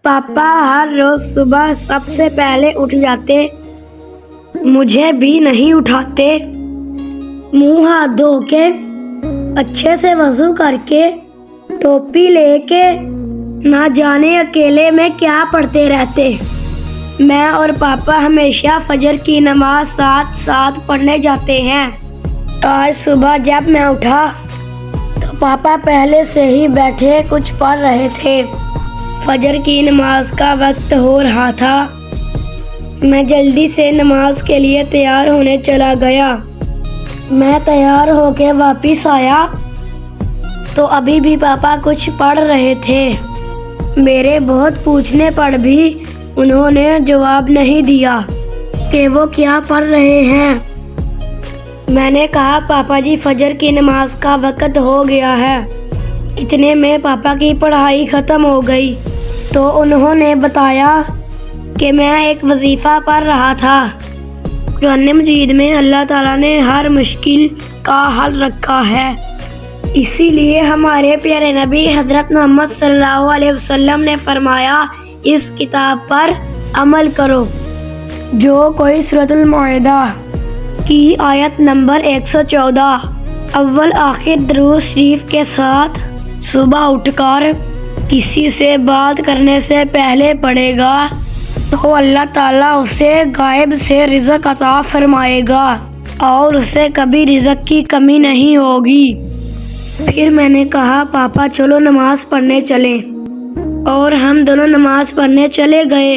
पापा हर रोज सुबह सबसे पहले उठ जाते, मुझे भी नहीं उठाते। मुंह हाथ धो के अच्छे से वजू करके टोपी लेके ना जाने अकेले में क्या पढ़ते रहते। मैं और पापा हमेशा फजर की नमाज साथ साथ पढ़ने जाते हैं। आज सुबह जब मैं उठा तो पापा पहले से ही बैठे कुछ पढ़ रहे थे। फजर की नमाज का वक्त हो रहा था। मैं जल्दी से नमाज के लिए तैयार होने चला गया। मैं तैयार होके वापस आया तो अभी भी पापा कुछ पढ़ रहे थे। मेरे बहुत पूछने पर भी उन्होंने जवाब नहीं दिया कि वो क्या पढ़ रहे हैं। मैंने कहा, पापा जी फजर की नमाज का वक्त हो गया है। इतने में पापा की पढ़ाई ख़त्म हो गई तो उन्होंने बताया कि मैं एक वजीफ़ा पढ़ रहा था। कुरान मजीद में अल्लाह ताला ने हर मुश्किल का हल रखा है, इसीलिए हमारे प्यारे नबी हज़रत मोहम्मद सल्लल्लाहु अलैहि वसल्लम ने फरमाया, इस किताब पर अमल करो। जो कोई सूरतुल माइदा की आयत नंबर 114 अव्वल आखिर दुरूद शरीफ के साथ सुबह उठकर किसी से बात करने से पहले पढ़ेगा तो अल्लाह ताला उसे गायब से रिज़्क़ अता फरमाएगा और उसे कभी रिज़्क़ की कमी नहीं होगी। फिर मैंने कहा, पापा चलो नमाज पढ़ने चलें, और हम दोनों नमाज पढ़ने चले गए।